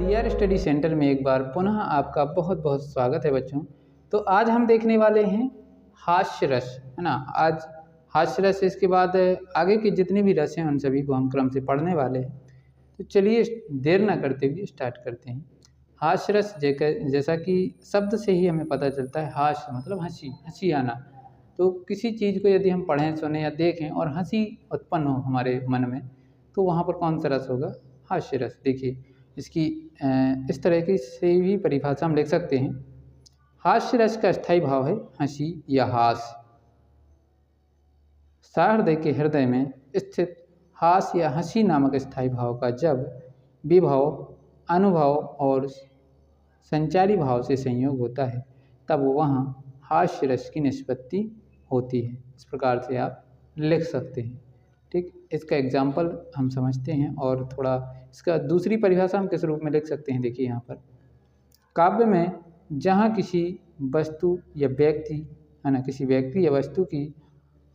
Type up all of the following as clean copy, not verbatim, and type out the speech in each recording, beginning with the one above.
D R study centre में एक बार पुनः आपका बहुत बहुत स्वागत है बच्चों। तो आज हम देखने वाले हैं हास्य रस, है ना। आज हास्य रस, इसके बाद आगे के जितने भी रस हैं उन सभी को हम क्रम से पढ़ने वाले हैं। तो चलिए देर ना करते हुए स्टार्ट करते हैं। हास्य रस जैसा कि शब्द से ही हमें पता चलता है, हास्य मतलब हंसी, हंसी आना। तो किसी चीज़ को यदि हम पढ़ें, सुने या देखें और हंसी उत्पन्न हो हमारे मन में, तो वहाँ पर कौन सा रस होगा? हास्य रस। देखिए इसकी इस तरह की से भी परिभाषा हम लिख सकते हैं। हास्य रस का स्थायी भाव है हंसी या हास। सहृदय के हृदय में स्थित हास या हंसी नामक स्थायी भाव का जब विभव, अनुभव और संचारी भाव से संयोग होता है, तब वहाँ हास्य रस की निष्पत्ति होती है। इस प्रकार से आप लिख सकते हैं। ठीक, इसका एग्जाम्पल हम समझते हैं और थोड़ा इसका दूसरी परिभाषा हम किस रूप में लिख सकते हैं। देखिए यहाँ पर काव्य में जहाँ किसी वस्तु या व्यक्ति, है ना, किसी व्यक्ति या वस्तु की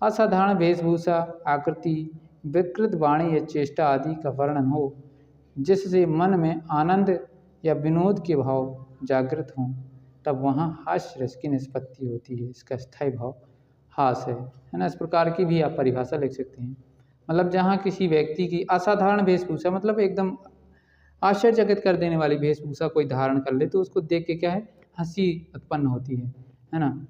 असाधारण वेशभूषा, आकृति, विकृत वाणी या चेष्टा आदि का वर्णन हो, जिससे मन में आनंद या विनोद के भाव जागृत हों, तब वहाँ हास्य रस की निष्पत्ति होती है। इसका स्थायी भाव हास है ना। इस प्रकार की भी आप परिभाषा लिख सकते हैं। मतलब जहाँ किसी व्यक्ति की असाधारण वेशभूषा, मतलब एकदम आश्चर्यचकित कर देने वाली वेशभूषा कोई धारण कर ले, तो उसको देख के क्या है, हंसी उत्पन्न होती है ना।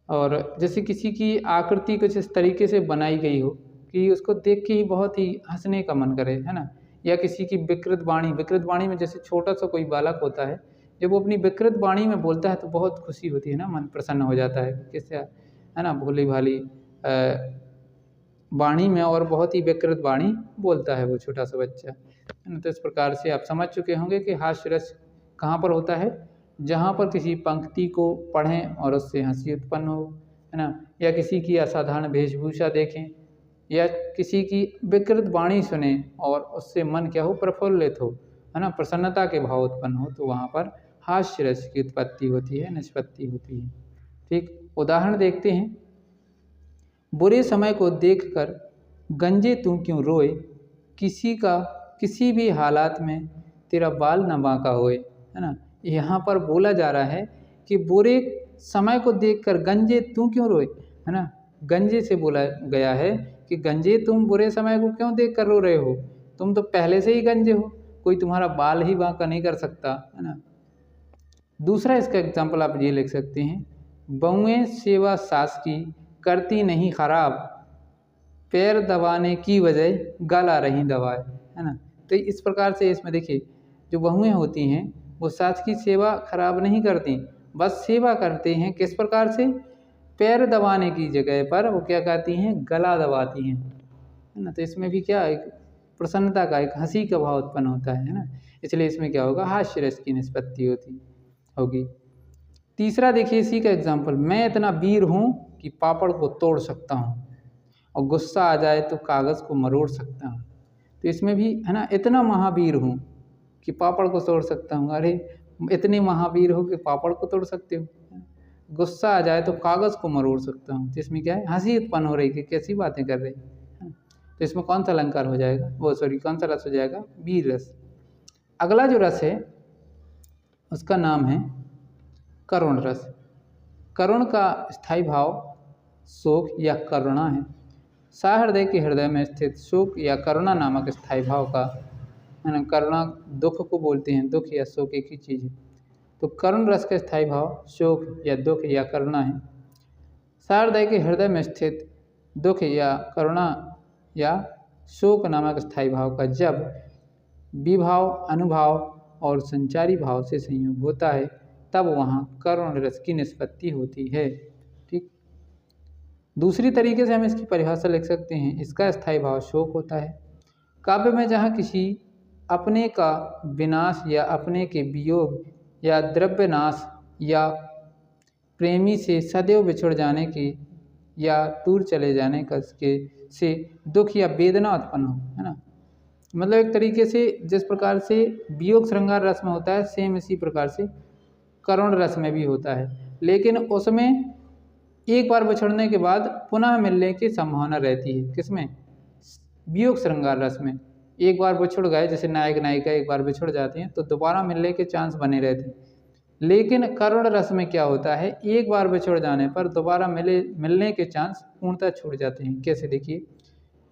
और जैसे किसी की आकृति कुछ इस तरीके से बनाई गई हो कि उसको देख के ही बहुत ही हंसने का मन करे, है ना। या किसी की विकृत वाणी में जैसे छोटा सा कोई बालक होता है, जब वो अपनी विकृत वाणी में बोलता है तो बहुत खुशी होती है ना, मन प्रसन्न हो जाता है। किससे, है ना, भोली भाली वाणी में और बहुत ही विकृत वाणी बोलता है वो छोटा सा बच्चा, है ना। तो इस प्रकार से आप समझ चुके होंगे कि हास्य रस कहाँ पर होता है? जहाँ पर किसी पंक्ति को पढ़ें और उससे हंसी उत्पन्न हो, है ना, या किसी की असाधारण वेशभूषा देखें, या किसी की विकृत वाणी सुने और उससे मन क्या हो, प्रफुल्लित हो, है ना, प्रसन्नता के भाव उत्पन्न हो, तो वहाँ पर हास्य रस की उत्पत्ति होती है, निष्पत्ति होती है। ठीक, उदाहरण देखते हैं। बुरे समय को देखकर गंजे तू क्यों रोए, किसी भी हालात में तेरा बाल न बांका होए, है ना। यहाँ पर बोला जा रहा है कि बुरे समय को देखकर गंजे तू क्यों रोए, है ना। गंजे से बोला गया है कि गंजे तुम बुरे समय को क्यों देखकर रो रहे हो, तुम तो पहले से ही गंजे हो, कोई तुम्हारा बाल ही बांका नहीं कर सकता, है ना। दूसरा इसका एग्जाम्पल आप ये लिख सकते हैं। बहुएं सेवा सास की करती नहीं खराब, पैर दबाने की बजाय गला रही दबाए, है ना। तो इस प्रकार से इसमें देखिए, जो बहुएं होती हैं वो सास की सेवा खराब नहीं करती, बस सेवा करते हैं किस प्रकार से, पैर दबाने की जगह पर वो क्या करती हैं, गला दबाती हैं, है ना। तो इसमें भी क्या, एक प्रसन्नता का, एक हंसी का भाव उत्पन्न होता है ना। इसलिए इसमें क्या होगा, हास्य रस की निष्पत्ति होगी। तीसरा देखिए इसी का एग्जाम्पल, मैं इतना वीर हूँ कि पापड़ को तोड़ सकता हूँ और गुस्सा आ जाए तो कागज़ को मरोड़ सकता हूँ। तो इसमें भी, है ना, इतना महावीर हूँ कि पापड़ को तोड़ सकता हूँ। अरे इतने महावीर हो कि पापड़ को तोड़ सकते हो, गुस्सा आ जाए तो कागज़ को मरोड़ सकता हूँ। तो इसमें क्या है, हंसी उत्पन्न हो रही कि कैसी बातें कर रहे हैं। तो इसमें कौन सा अलंकार हो जाएगा, कौन सा रस हो जाएगा, वीर रस। अगला जो रस है उसका नाम है करुण रस। करुण का स्थायी भाव शोक या करुणा है। सहृदय के हृदय में स्थित शोक या करुणा नामक स्थायी भाव का, है ना, करुणा दुख को बोलते हैं, दुख या शोक एक ही चीज़ है। तो करुण रस का स्थायी भाव शोक या दुख या करुणा है। सहृदय के हृदय में स्थित दुख या करुणा या शोक नामक स्थायी भाव का जब विभाव, अनुभाव और संचारी भाव से संयोग होता है, तब वहाँ करुण रस की निष्पत्ति होती है। ठीक, दूसरी तरीके से हम इसकी परिभाषा लिख सकते हैं। इसका स्थायी भाव शोक होता है। काव्य में जहाँ किसी अपने का विनाश या अपने के वियोग या द्रव्य नाश या प्रेमी से सदैव बिछुड़ जाने की या दूर चले जाने का से दुख या वेदना उत्पन्न हो, है ना। मतलब एक तरीके से जिस प्रकार से वियोग श्रृंगार रस में होता है, सेम इसी प्रकार से करुण रस में भी होता है, लेकिन उसमें एक बार बिछड़ने के बाद पुनः मिलने की संभावना रहती है। किसमें, वियोग श्रृंगार रस में, एक बार बिछुड़ गए, जैसे नायक नायिका एक बार बिछुड़ जाते हैं तो दोबारा मिलने के चांस बने रहते हैं। लेकिन करुण रस में क्या होता है, एक बार बिछुड़ जाने पर दोबारा मिलने के चांस पूर्णतः छूट जाते हैं। कैसे, देखिए,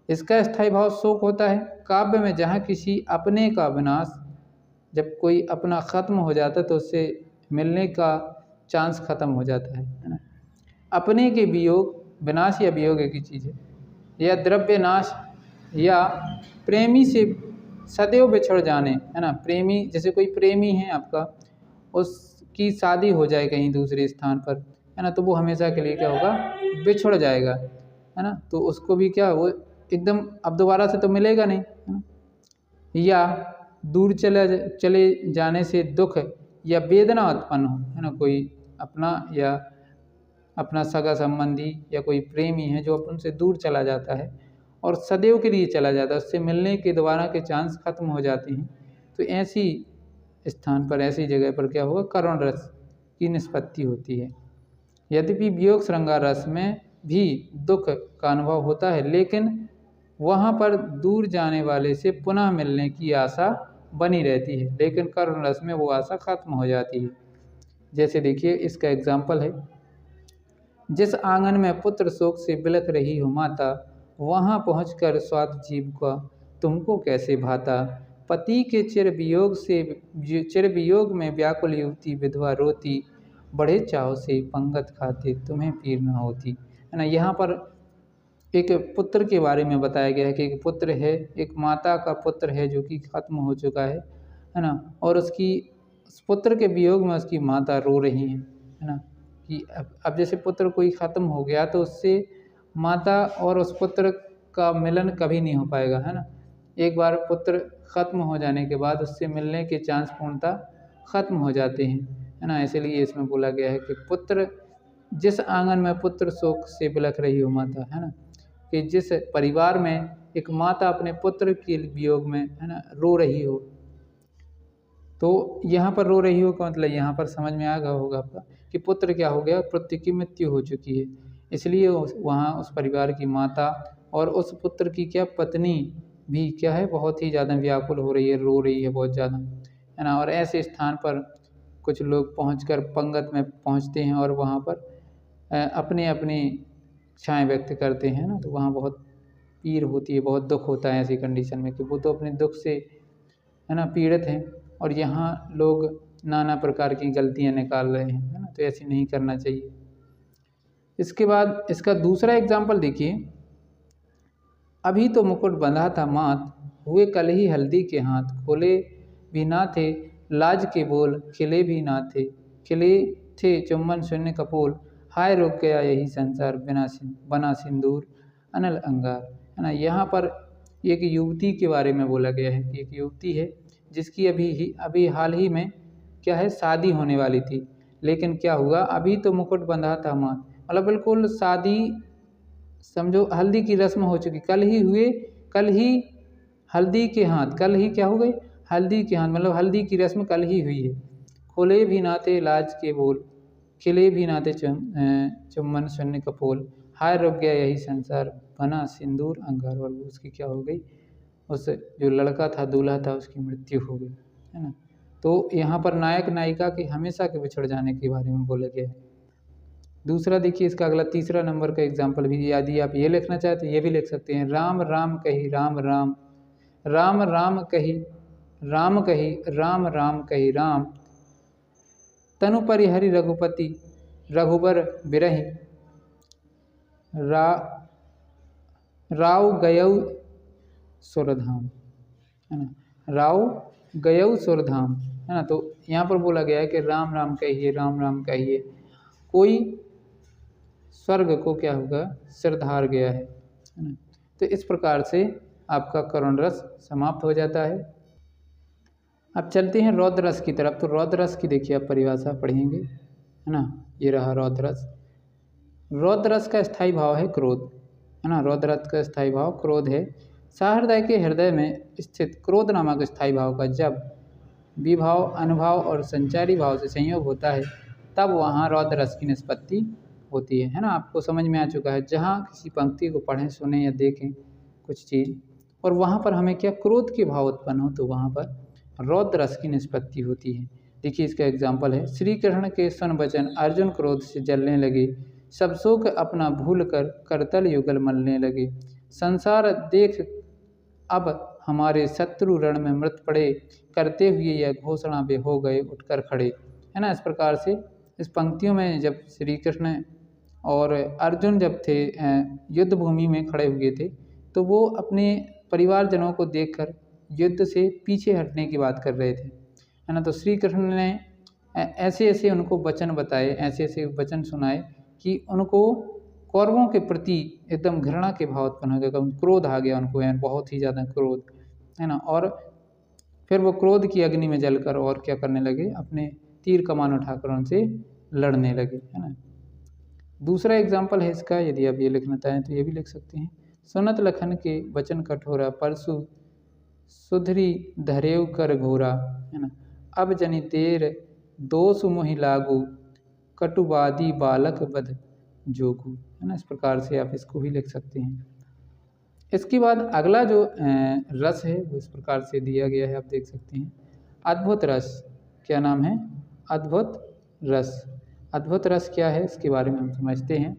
इसका स्थायी भाव शोक होता है। काव्य में जहाँ किसी अपने का विनाश, जब कोई अपना खत्म हो जाता है तो उससे मिलने का चांस खत्म हो जाता है ना। अपने के वियोग, विनाश या वियोग एक ही चीज़ है, या द्रव्य नाश, या प्रेमी से सदैव बिछड़ जाने, है ना। प्रेमी, जैसे कोई प्रेमी है आपका, उसकी शादी हो जाए कहीं दूसरे स्थान पर, है ना, तो वो हमेशा के लिए क्या होगा, बिछड़ जाएगा, है ना। तो उसको भी क्या, वो एकदम अब दोबारा से तो मिलेगा नहीं, है ना। या दूर चले जाने से दुख या वेदना उत्पन्न हो, है ना। कोई अपना या अपना सगा संबंधी या कोई प्रेमी है जो अपन से दूर चला जाता है और सदैव के लिए चला जाता है, उससे मिलने के दोबारा के चांस खत्म हो जाते हैं। तो ऐसी स्थान पर, ऐसी जगह पर क्या होगा, करुण रस की निष्पत्ति होती है। यद्यपि वियोग श्रृंगार रस में भी दुख का अनुभव होता है, लेकिन वहाँ पर दूर जाने वाले से पुनः मिलने की आशा बनी रहती है, लेकिन करुण रस में वो आशा खत्म हो जाती है। जैसे देखिए, इसका एग्जाम्पल है, जिस आंगन में पुत्र शोक से बिलख रही हो माता, वहाँ पहुँचकर स्वार्थ जीव का तुमको कैसे भाता। पति के चिर वियोग में व्याकुल युवती विधवा रोती, बड़े चाव से पंगत खाते तुम्हें पीर न होती, है ना। यहाँ पर एक पुत्र के बारे में बताया गया है कि एक पुत्र है, एक माता का पुत्र है जो कि खत्म हो चुका है ना, और उस पुत्र के वियोग में उसकी माता रो रही है ना। कि अब जैसे पुत्र कोई ख़त्म हो गया तो उससे माता और उस पुत्र का मिलन कभी नहीं हो पाएगा, है ना। एक बार पुत्र ख़त्म हो जाने के बाद उससे मिलने के चांस पूर्णतः ख़त्म हो जाते हैं, है ना। इसलिए इसमें बोला गया है कि पुत्र, जिस आंगन में पुत्र शोक से बिलख रही हो माता, है ना, कि जिस परिवार में एक माता अपने पुत्र के वियोग में, है ना, रो रही हो। तो यहाँ पर रो रही हो का मतलब यहाँ पर समझ में आ गया होगा आपका कि पुत्र क्या हो गया, पुत्र की मृत्यु हो चुकी है, इसलिए वहाँ उस परिवार की माता और उस पुत्र की क्या पत्नी भी क्या है, बहुत ही ज़्यादा व्याकुल हो रही है, रो रही है बहुत ज़्यादा, है ना। और ऐसे स्थान पर कुछ लोग पहुंचकर पंगत में पहुंचते हैं और वहाँ पर अपने अपनी इच्छाएँ व्यक्त करते हैं ना। तो वहाँ बहुत पीर होती है, बहुत दुख होता है ऐसी कंडीशन में कि वो तो अपने दुख से, है ना, पीड़ित हैं, और यहाँ लोग नाना प्रकार की गलतियाँ निकाल रहे हैं, है ना। तो ऐसी नहीं करना चाहिए। इसके बाद इसका दूसरा एग्जाम्पल देखिए, अभी तो मुकुट बंधा था माथ, हुए कल ही हल्दी के हाथ, खोले भी ना थे लाज के बोल, खिले भी ना थे, खिले थे चुम्बन शून्य कपोल, हाय रुक गया यही संसार बना सिंदूर अनल अंगार, है ना। यहाँ पर एक युवती के बारे में बोला गया है कि एक युवती है जिसकी अभी हाल ही में क्या है, शादी होने वाली थी, लेकिन क्या हुआ, अभी तो मुकुट बंधा था माथ, मतलब बिल्कुल शादी समझो हल्दी की रस्म हो चुकी, कल ही हल्दी के हाथ, कल ही क्या हो गई, हल्दी के हाथ, मतलब हल्दी की रस्म कल ही हुई है। खोले भी नाते लाज के बोल, खिले भी नाते चुम्बन शून्य कपोल, हाय रुक गया यही संसार बना सिंदूर अंगार, और उसकी क्या हो गई, उस जो लड़का था, दूल्हा था, उसकी मृत्यु हो गई, है ना। तो यहाँ पर नायक नायिका के हमेशा के बिछड़ जाने के बारे में बोला गया है। दूसरा देखिए, इसका अगला तीसरा नंबर का एग्जाम्पल भी, यदि आप ये लिखना चाहते हैं ये भी लिख सकते हैं, राम राम कही राम राम, राम राम कही राम कही, राम राम कही राम, तनु परिहरि रघुपति रघुबर बिरहि, राव गयौ सुरधाम, है ना, राव गयौ सुरधाम, है ना। तो यहाँ पर बोला गया है कि राम राम कहिए, राम राम कहिए, कोई स्वर्ग को क्या होगा, सिरधार गया है ना। तो इस प्रकार से आपका करुण रस समाप्त हो जाता है। अब चलते हैं रौद्र रस की तरफ। तो रौद्र रस की देखिए आप परिभाषा पढ़ेंगे, है ना। ये रहा रौद्र रस। रौद्र रस का स्थायी भाव है क्रोध, है ना। रौद्र रस का स्थायी भाव क्रोध है। सहृदय के हृदय में स्थित क्रोध नामक स्थायी भाव का जब विभाव, अनुभाव और संचारी भाव से संयोग होता है, तब वहाँ रौद्र रस की निष्पत्ति होती है ना। आपको समझ में आ चुका है, जहाँ किसी पंक्ति को पढ़ें, सुने या देखें कुछ चीज़, और वहाँ पर हमें क्या क्रोध के भाव उत्पन्न हो तो वहाँ पर रौद्र रस की निष्पत्ति होती है। देखिए इसका एग्जाम्पल है, श्री कृष्ण के सन वचन अर्जुन क्रोध से जलने लगे, सब शोक अपना भूल कर करतल युगल मलने लगे, संसार देख अब हमारे शत्रु रण में मृत पड़े, करते हुए यह घोषणा वे हो गए उठकर खड़े, है ना। इस प्रकार से इस पंक्तियों में जब श्री कृष्ण और अर्जुन जब थे युद्ध भूमि में खड़े हुए थे तो वो अपने परिवारजनों को देखकर युद्ध से पीछे हटने की बात कर रहे थे, है ना। तो श्री कृष्ण ने ऐसे ऐसे उनको वचन बताए, ऐसे ऐसे वचन सुनाए कि उनको कौरवों के प्रति एकदम घृणा के भाव उत्पन्न हो गया, क्रोध आ गया उनको, यानी बहुत ही ज़्यादा क्रोध, है ना। और फिर वो क्रोध की अग्नि में जलकर और क्या करने लगे, अपने तीर कमान उठाकर उनसे लड़ने लगे, है ना। दूसरा एग्जाम्पल है इसका, यदि आप ये लिखना चाहें तो ये भी लिख सकते हैं, सुनत लखन के वचन कठोरा, परसु सुधरी धरेव कर घोरा, है ना। अब जनि तेर दोष मोहि लागू, कटुवादी बालक बध जोगू, है ना। इस प्रकार से आप इसको भी लिख सकते हैं। इसके बाद अगला जो रस है वो इस प्रकार से दिया गया है, आप देख सकते हैं, अद्भुत रस। क्या नाम है? अद्भुत रस। अद्भुत रस क्या है इसके बारे में हम समझते हैं।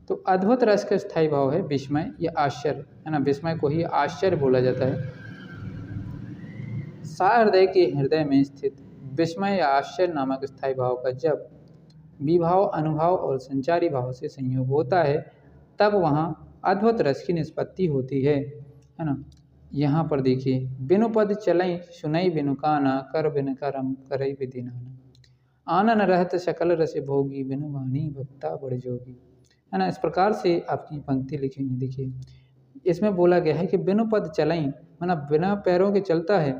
तो अद्भुत रस का स्थायी भाव है विस्मय या आश्चर्य, है ना। विस्मय को ही आश्चर्य बोला जाता है। सहृदय के हृदय में स्थित विस्मय या आश्चर्य नामक स्थायी भाव का जब विभाव, अनुभाव और संचारी भाव से संयोग होता है तब वहाँ अद्भुत रस की निष्पत्ति होती है ना। यहाँ पर देखिए, बिनु पद चलई सुनई बिनु काना, कर बिन करम करई विधि नाना, आनन रहत सकल रस भोगी, बिनु वाणी भक्ता बड़ जोगी, है ना। इस प्रकार से आपकी पंक्ति लिखी हुई देखिए, इसमें बोला गया है कि बिनु पद चलई मतलब बिना पैरों के चलता है,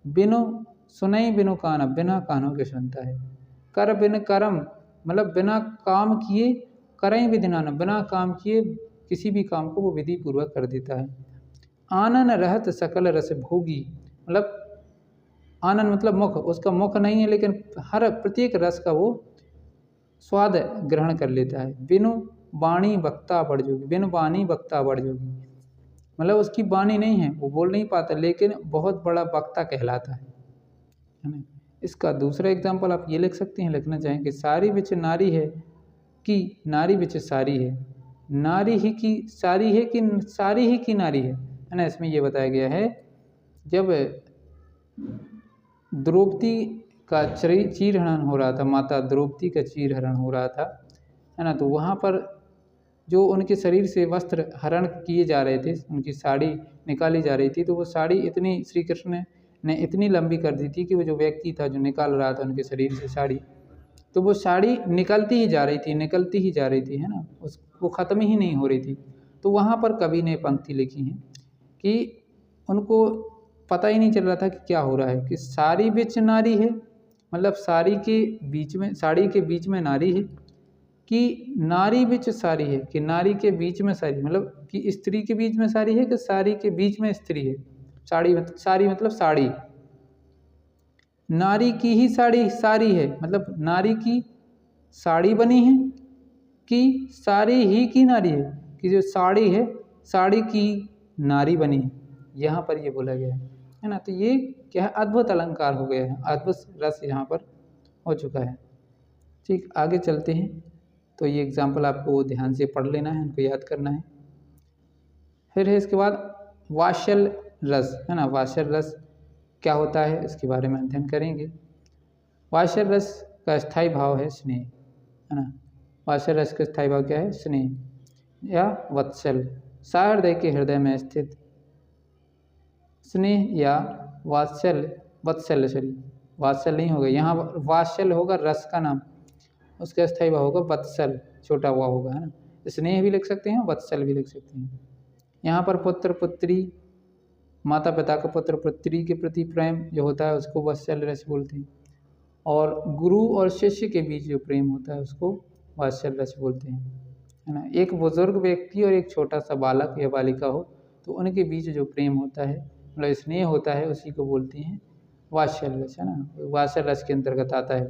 बिनु सुनई बिनु काना बिना कानों के सुनता है, कर बिन करम मतलब बिना काम किए, करई विधि नाना बिना काम किए किसी भी काम को वो विधि पूर्वक कर देता है, आनन रहत सकल रस भोगी मतलब आनन मतलब मुख, उसका मुख नहीं है लेकिन हर प्रत्येक रस का वो स्वाद ग्रहण कर लेता है, बिनु वाणी वक्ता बड़ जोगी, बिनु वाणी वक्ता बड़ जोगी मतलब उसकी वाणी नहीं है, वो बोल नहीं पाता लेकिन बहुत बड़ा वक्ता कहलाता है ना। इसका दूसरा एग्जाम्पल आप ये लिख सकते हैं, लिखना चाहें कि सारी बिच नारी है कि नारी बिच सारी है, नारी ही की सारी है कि सारी ही की नारी है ना। इसमें ये बताया गया है जब द्रौपदी का चीर हरण हो रहा था, माता द्रौपदी का चीर हरण हो रहा था, है ना। तो वहाँ पर जो उनके शरीर से वस्त्र हरण किए जा रहे थे, उनकी साड़ी निकाली जा रही थी, तो वो साड़ी इतनी श्री कृष्ण ने इतनी लंबी कर दी थी कि वो जो व्यक्ति था जो निकाल रहा था उनके शरीर से साड़ी, तो वो साड़ी निकलती ही जा रही थी, निकलती ही जा रही थी, है ना, वो ख़त्म ही नहीं हो रही थी। तो वहाँ पर कवि ने पंक्ति लिखी है कि उनको पता ही नहीं चल रहा था कि क्या हो रहा है, कि साड़ी बिच नारी है मतलब साड़ी के बीच में, साड़ी के बीच में नारी है, कि नारी बिच साड़ी है कि नारी के बीच में साड़ी मतलब कि स्त्री के बीच में साड़ी है कि साड़ी के बीच में स्त्री है। साड़ी मतलब साड़ी, नारी की ही साड़ी सारी है मतलब नारी की साड़ी बनी है कि साड़ी ही की नारी है, कि जो साड़ी है साड़ी की नारी बनी है, यहाँ पर ये बोला गया है ना। तो ये क्या है, अद्भुत अलंकार हो गया है, अद्भुत रस यहाँ पर हो चुका है। ठीक, आगे चलते हैं। तो ये एग्जाम्पल आपको ध्यान से पढ़ लेना है, उनको याद करना है। फिर है इसके बाद वात्सल रस, है ना। वात्सल रस क्या होता है इसके बारे में अध्ययन करेंगे। वात्सल रस का स्थायी भाव है स्नेह, है ना। वात्सल रस का स्थायी भाव क्या है? स्नेह या वत्सल। सहृदय के हृदय में स्थित स्नेह या वात्सल, वत्सल सॉरी वात्सल नहीं होगा यहाँ, वात्सल होगा रस का नाम, उसका स्थायी भाव होगा वत्सल, छोटा हुआ होगा, है ना। स्नेह भी लिख सकते हैं, वत्सल भी लिख सकते हैं। यहाँ पर पुत्र पुत्री, माता पिता का पुत्र पुत्री के प्रति प्रेम जो होता है उसको वात्सल रस बोलते हैं, और गुरु और शिष्य के बीच जो प्रेम होता है उसको वात्सल रस बोलते हैं, है ना। एक बुजुर्ग व्यक्ति और एक छोटा सा बालक या बालिका हो तो उनके बीच जो प्रेम होता है मतलब स्नेह होता है उसी को बोलते हैं वात्सल रस, है ना। वात्सल रस के अंतर्गत आता है।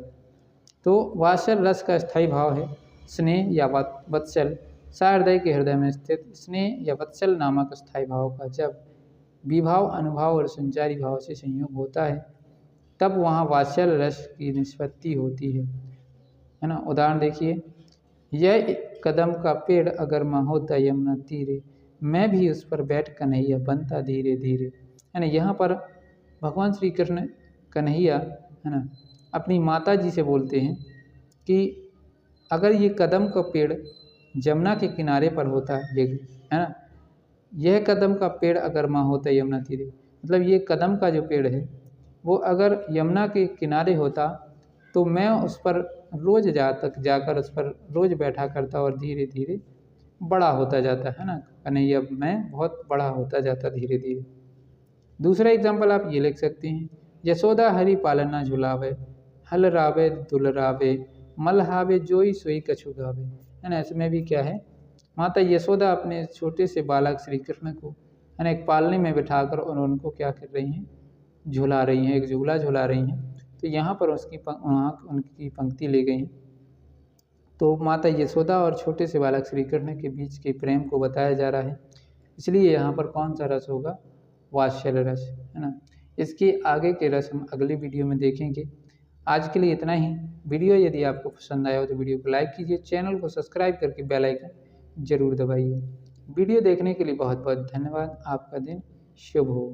तो वात्सल रस का स्थायी भाव है स्नेह या वत्सल। सहृदय के हृदय में स्थित स्नेह या वत्सल नामक स्थायी भाव का जब विभाव, अनुभाव और संचारी भाव से संयोग होता है, तब वहाँ वात्सल्य रस की निष्पत्ति होती है ना। उदाहरण देखिए, यह कदम का पेड़ अगर माँ होता यमुना तीरे, मैं भी उस पर बैठ कन्हैया बनता धीरे धीरे, है ना। यहाँ पर भगवान श्री कृष्ण कन्हैया, है ना, अपनी माता जी से बोलते हैं कि अगर ये कदम का पेड़ जमुना के किनारे पर होता है ना, यह कदम का पेड़ अगर माँ होता यमुना तीरे, मतलब ये कदम का जो पेड़ है वो अगर यमुना के किनारे होता तो मैं उस पर रोज़ जाकर उस पर रोज़ बैठा करता और धीरे धीरे बड़ा होता जाता, है ना। कन्हैया मैं बहुत बड़ा होता जाता धीरे धीरे। दूसरा एग्जाम्पल आप ये लिख सकते हैं, यशोदा हरि पालना झुलावे, हल रावे दुलरावे, मलहावे जोई सोई कछु गावे, है ना। इसमें भी क्या है, माता यशोदा अपने छोटे से बालक श्री कृष्ण को, है ना, एक पालने में बिठाकर और उनको क्या कर रही हैं, झुला रही हैं, एक झूला झुला रही हैं। तो यहाँ पर उनकी पंक्ति ले गई हैं। तो माता यशोदा और छोटे से बालक श्री कृष्ण के बीच के प्रेम को बताया जा रहा है, इसलिए यहाँ पर कौन सा रस होगा, वात्सल्य रस, है ना। इसके आगे के रस हम अगले वीडियो में देखेंगे। आज के लिए इतना ही। वीडियो यदि आपको पसंद आया हो तो वीडियो को लाइक कीजिए, चैनल को सब्सक्राइब करके बेल आइकन जरूर दबाइए। वीडियो देखने के लिए बहुत बहुत धन्यवाद। आपका दिन शुभ हो।